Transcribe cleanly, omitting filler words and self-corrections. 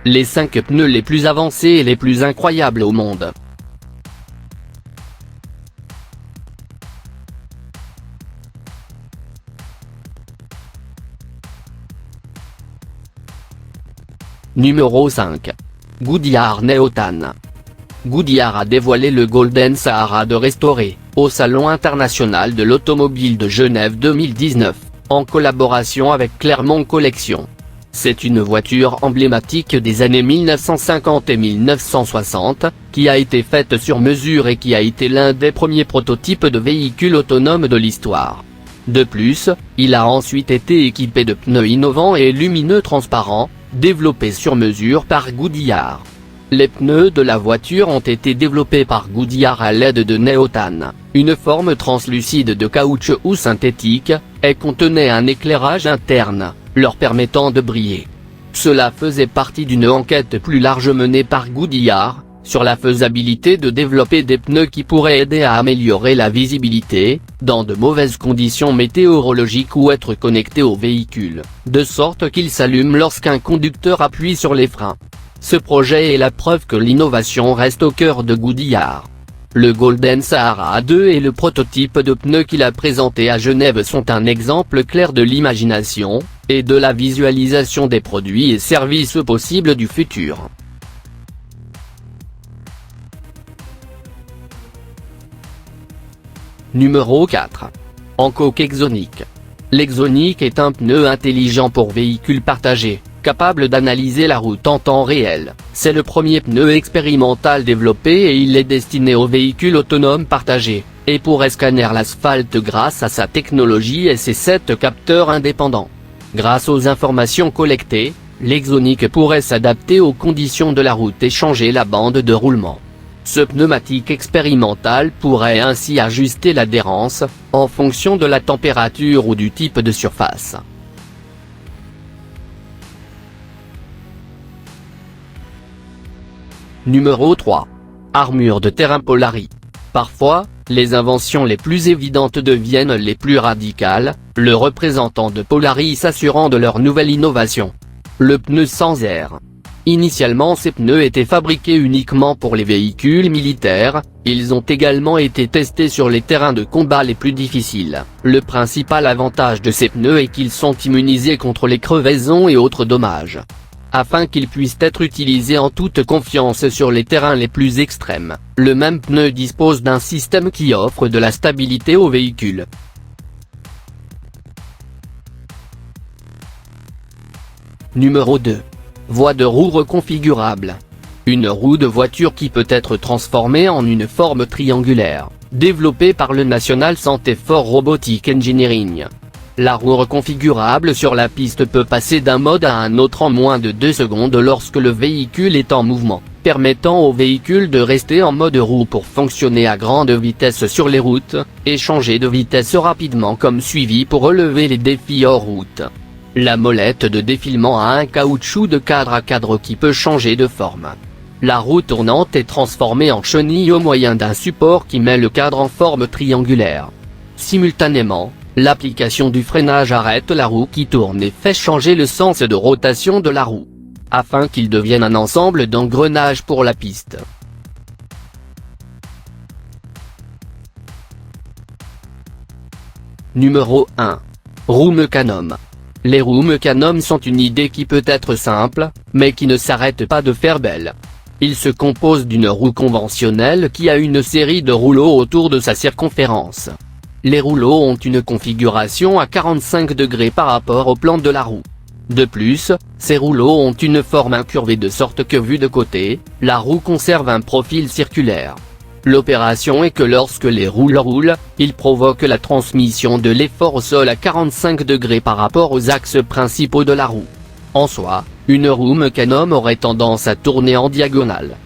Les 5 pneus les plus avancés et les plus incroyables au monde. Numéro 5. Goodyear Neotan. Goodyear a dévoilé le Golden Sahara de restauré, au Salon international de l'automobile de Genève 2019, en collaboration avec Clermont Collection. C'est une voiture emblématique des années 1950 et 1960, qui a été faite sur mesure et qui a été l'un des premiers prototypes de véhicules autonomes de l'histoire. De plus, il a ensuite été équipé de pneus innovants et lumineux transparents, développés sur mesure par Goodyear. Les pneus de la voiture ont été développés par Goodyear à l'aide de Neotan, une forme translucide de caoutchouc synthétique, et contenait un éclairage interne, leur permettant de briller. Cela faisait partie d'une enquête plus large menée par Goodyear, sur la faisabilité de développer des pneus qui pourraient aider à améliorer la visibilité, dans de mauvaises conditions météorologiques ou être connectés au véhicule, de sorte qu'ils s'allument lorsqu'un conducteur appuie sur les freins. Ce projet est la preuve que l'innovation reste au cœur de Goodyear. Le Golden Sahara 2 et le prototype de pneus qu'il a présenté à Genève sont un exemple clair de l'imagination, et de la visualisation des produits et services possibles du futur. Numéro 4. Hankook Exonic. L'Exonic est un pneu intelligent pour véhicules partagés, capable d'analyser la route en temps réel. C'est le premier pneu expérimental développé et il est destiné aux véhicules autonomes partagés, et pourrait scanner l'asphalte grâce à sa technologie et ses 7 capteurs indépendants. Grâce aux informations collectées, l'Exonic pourrait s'adapter aux conditions de la route et changer la bande de roulement. Ce pneumatique expérimental pourrait ainsi ajuster l'adhérence, en fonction de la température ou du type de surface. Numéro 3. Armure de terrain Polari. Parfois, les inventions les plus évidentes deviennent les plus radicales, le représentant de Polari s'assurant de leur nouvelle innovation. Le pneu sans air. Initialement ces pneus étaient fabriqués uniquement pour les véhicules militaires, ils ont également été testés sur les terrains de combat les plus difficiles. Le principal avantage de ces pneus est qu'ils sont immunisés contre les crevaisons et autres dommages. Afin qu'ils puissent être utilisés en toute confiance sur les terrains les plus extrêmes, le même pneu dispose d'un système qui offre de la stabilité au véhicule. Numéro 2. Voie de roue reconfigurable. Une roue de voiture qui peut être transformée en une forme triangulaire, développée par le National Center for Robotic Engineering. La roue reconfigurable sur la piste peut passer d'un mode à un autre en moins de 2 secondes lorsque le véhicule est en mouvement, permettant au véhicule de rester en mode roue pour fonctionner à grande vitesse sur les routes, et changer de vitesse rapidement comme suivi pour relever les défis hors route. La molette de défilement a un caoutchouc de cadre à cadre qui peut changer de forme. La roue tournante est transformée en chenille au moyen d'un support qui met le cadre en forme triangulaire. Simultanément, l'application du freinage arrête la roue qui tourne et fait changer le sens de rotation de la roue, afin qu'il devienne un ensemble d'engrenages pour la piste. Numéro 1. Roue Mecanum. Les roues Mecanum sont une idée qui peut être simple, mais qui ne s'arrête pas de faire belle. Il se compose d'une roue conventionnelle qui a une série de rouleaux autour de sa circonférence. Les rouleaux ont une configuration à 45 degrés par rapport au plan de la roue. De plus, ces rouleaux ont une forme incurvée de sorte que vue de côté, la roue conserve un profil circulaire. L'opération est que lorsque les roues roulent, ils provoquent la transmission de l'effort au sol à 45 degrés par rapport aux axes principaux de la roue. En soi, une roue Mecanum aurait tendance à tourner en diagonale,